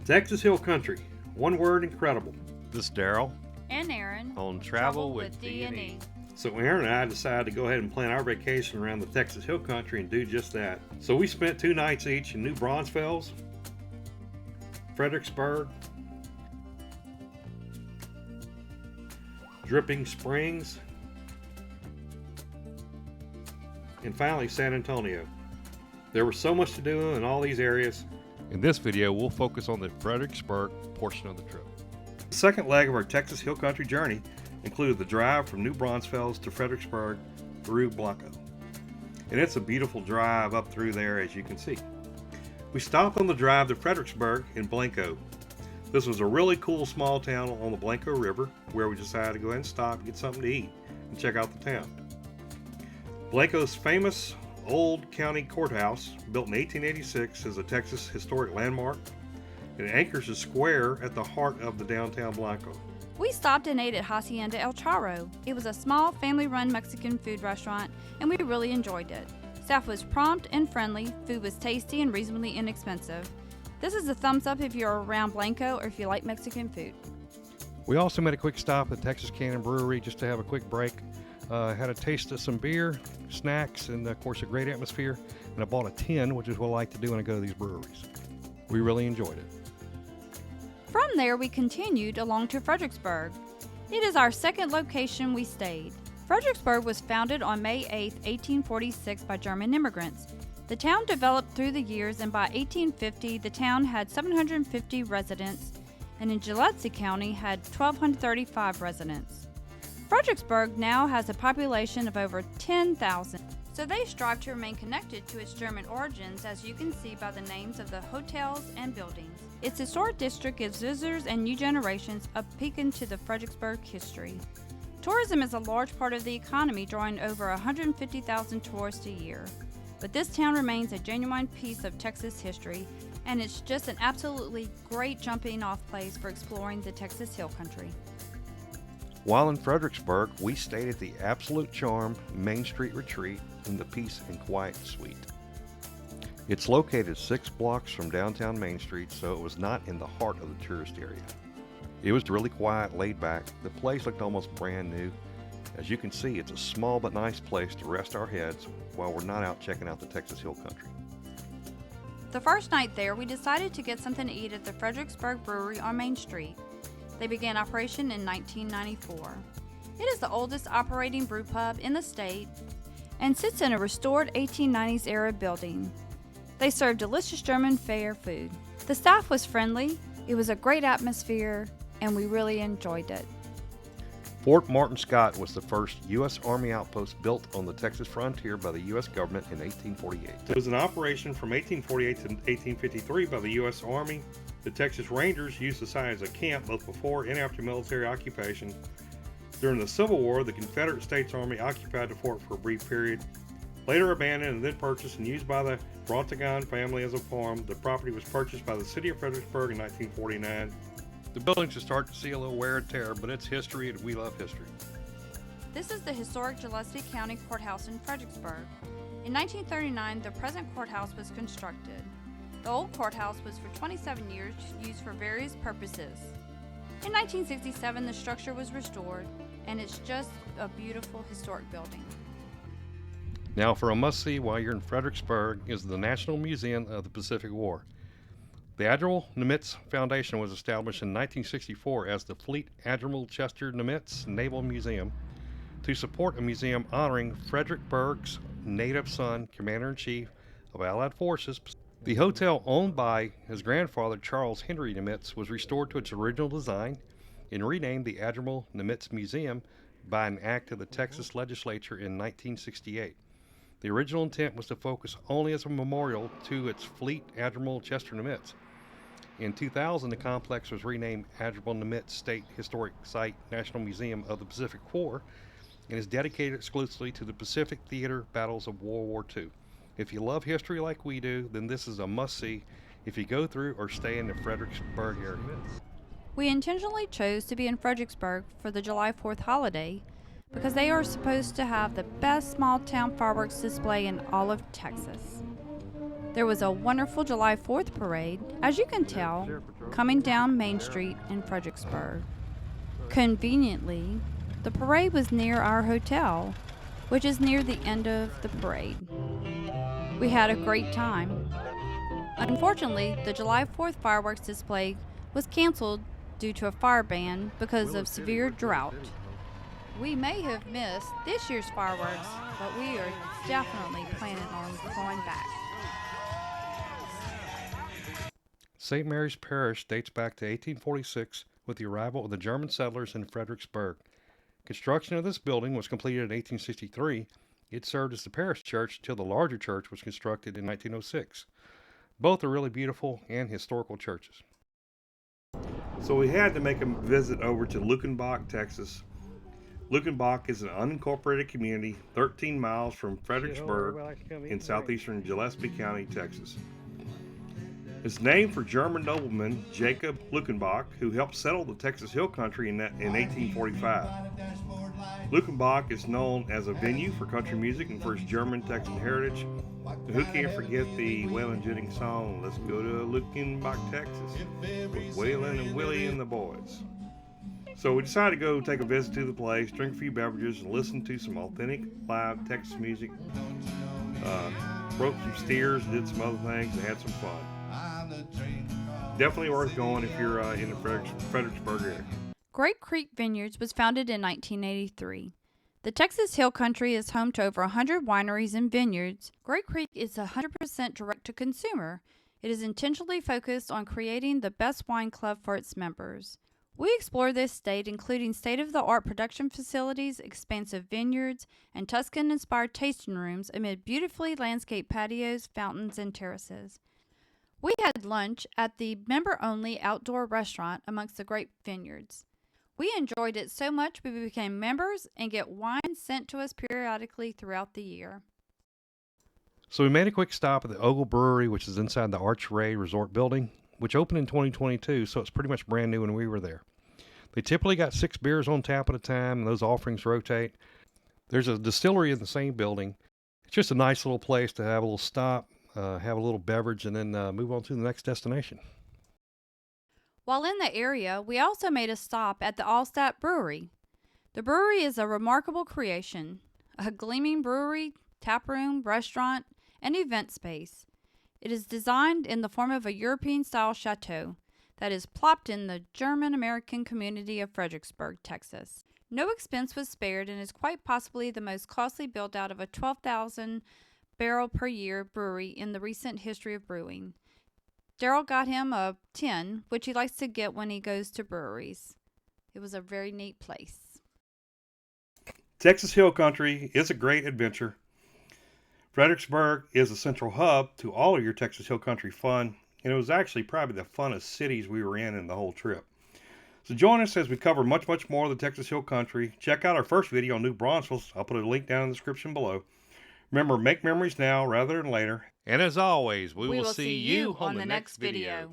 Texas Hill Country, one word, incredible. This is Daryl and Erin on Travel with D&E. So Erin and I decided to go ahead and plan our vacation around the Texas Hill Country and do just that. So we spent 2 nights each in New Braunfels, Fredericksburg, Dripping Springs, and finally San Antonio. There was so much to do in all these areas. In this video, we'll focus on the Fredericksburg portion of the trip. The second leg of our Texas Hill Country journey included the drive from New Braunfels to Fredericksburg through Blanco. And it's a beautiful drive up through there, as you can see. We stopped on the drive to Fredericksburg in Blanco. This was a really cool small town on the Blanco River where we decided to go ahead and stop and get something to eat and check out the town. Blanco's famous old county courthouse, built in 1886, is a Texas historic landmark. It anchors a square at the heart of the downtown Blanco. We stopped and ate at Hacienda El Charro. It was a small family-run Mexican food restaurant, and we really enjoyed it. Staff was prompt and friendly, food was tasty and reasonably inexpensive. This is a thumbs up if you're around Blanco or if you like Mexican food. We also made a quick stop at Texas Cannon Brewery just to have a quick break. Had a taste of some beer, snacks, and of course a great atmosphere. And I bought a tin, which is what I like to do when I go to these breweries. We really enjoyed it. From there, we continued along to Fredericksburg. It is our second location we stayed. Fredericksburg was founded on May 8, 1846 by German immigrants. The town developed through the years, and by 1850, the town had 750 residents, and in Gillespie County had 1,235 residents. Fredericksburg now has a population of over 10,000, so they strive to remain connected to its German origins, as you can see by the names of the hotels and buildings. Its historic district gives visitors and new generations a peek into the Fredericksburg history. Tourism is a large part of the economy, drawing over 150,000 tourists a year. But this town remains a genuine piece of Texas history, and it's just an absolutely great jumping off place for exploring the Texas Hill Country. While in Fredericksburg, we stayed at the Absolute Charm Mainstreet Retreat in the Peace and Quiet Suite. It's located 6 blocks from downtown Main Street, so it was not in the heart of the tourist area. It was really quiet, laid back. The place looked almost brand new. As you can see, it's a small but nice place to rest our heads while we're not out checking out the Texas Hill Country. The first night there, we decided to get something to eat at the Fredericksburg Brewery on Main Street. They began operation in 1994. It is the oldest operating brew pub in the state and sits in a restored 1890s era building. They serve delicious German fare food. The staff was friendly, it was a great atmosphere, and we really enjoyed it. Fort Martin Scott was the first U.S. Army outpost built on the Texas frontier by the U.S. government in 1848. It was in operation from 1848 to 1853 by the U.S. Army. The Texas Rangers used the site as a camp both before and after military occupation. During the Civil War, the Confederate States Army occupied the fort for a brief period. Later abandoned and then purchased and used by the Brontagon family as a farm, the property was purchased by the city of Fredericksburg in 1949. The buildings are starting to see a little wear and tear, but it's history and we love history. This is the historic Gillespie County Courthouse in Fredericksburg. In 1939, the present courthouse was constructed. The old courthouse was for 27 years used for various purposes. In 1967, the structure was restored, and it's just a beautiful historic building. Now for a must-see while you're in Fredericksburg is the National Museum of the Pacific War. The Admiral Nimitz Foundation was established in 1964 as the Fleet Admiral Chester Nimitz Naval Museum to support a museum honoring Fredericksburg's native son, Commander-in-Chief of Allied Forces. The hotel, owned by his grandfather, Charles Henry Nimitz, was restored to its original design and renamed the Admiral Nimitz Museum by an act of the Texas legislature in 1968. The original intent was to focus only as a memorial to its Fleet Admiral Chester Nimitz. In 2000, the complex was renamed Admiral Nimitz State Historic Site National Museum of the Pacific War and is dedicated exclusively to the Pacific Theater battles of World War II. If you love history like we do, then this is a must-see if you go through or stay in the Fredericksburg area. We intentionally chose to be in Fredericksburg for the July 4th holiday because they are supposed to have the best small town fireworks display in all of Texas. There was a wonderful July 4th parade, as you can tell, coming down Main Street in Fredericksburg. Conveniently, the parade was near our hotel, which is near the end of the parade. We had a great time. Unfortunately, the July 4th fireworks display was canceled due to a fire ban because of severe drought. We may have missed this year's fireworks, but we are definitely planning on going back. St. Mary's Parish dates back to 1846 with the arrival of the German settlers in Fredericksburg. Construction of this building was completed in 1863. It served as the parish church until the larger church was constructed in 1906. Both are really beautiful and historical churches. So we had to make a visit over to Luckenbach, Texas. Luckenbach is an unincorporated community 13 miles from Fredericksburg in southeastern Gillespie County, Texas. It's named for German nobleman Jacob Luckenbach, who helped settle the Texas Hill Country in 1845. Luckenbach is known as a venue for country music and for its German Texan heritage. And who can't forget the Waylon Jennings song, "Let's Go to Luckenbach, Texas," with Waylon and Willie and the boys. So we decided to go take a visit to the place, drink a few beverages, and listen to some authentic live Texas music. Broke some steers, did some other things, and had some fun. Definitely worth going if you're in the Fredericksburg area. Grape Creek Vineyards was founded in 1983. The Texas Hill Country is home to over 100 wineries and vineyards. Grape Creek is 100% direct-to-consumer. It is intentionally focused on creating the best wine club for its members. We explore this state, including state-of-the-art production facilities, expansive vineyards, and Tuscan-inspired tasting rooms amid beautifully landscaped patios, fountains, and terraces. We had lunch at the member-only outdoor restaurant amongst the grape vineyards. We enjoyed it so much we became members and get wine sent to us periodically throughout the year. So we made a quick stop at the Ogle Brewery, which is inside the Archway Resort building, which opened in 2022, so it's pretty much brand new when we were there. They typically got 6 beers on tap at a time, and those offerings rotate. There's a distillery in the same building. It's just a nice little place to have a little stop, have a little beverage, and then move on to the next destination. While in the area, we also made a stop at the Altstadt Brewery. The brewery is a remarkable creation, a gleaming brewery, taproom, restaurant, and event space. It is designed in the form of a European-style chateau that is plopped in the German-American community of Fredericksburg, Texas. No expense was spared and is quite possibly the most costly build-out of a 12,000 barrel per year brewery in the recent history of brewing. Daryl got him a tin, which he likes to get when he goes to breweries. It was a very neat place. Texas Hill Country is a great adventure. Fredericksburg is a central hub to all of your Texas Hill Country fun, and it was actually probably the funnest cities we were in the whole trip. So join us as we cover much, much more of the Texas Hill Country. Check out our first video on New Braunfels. I'll put a link down in the description below. Remember, make memories now rather than later. And as always, we will see you on the next video.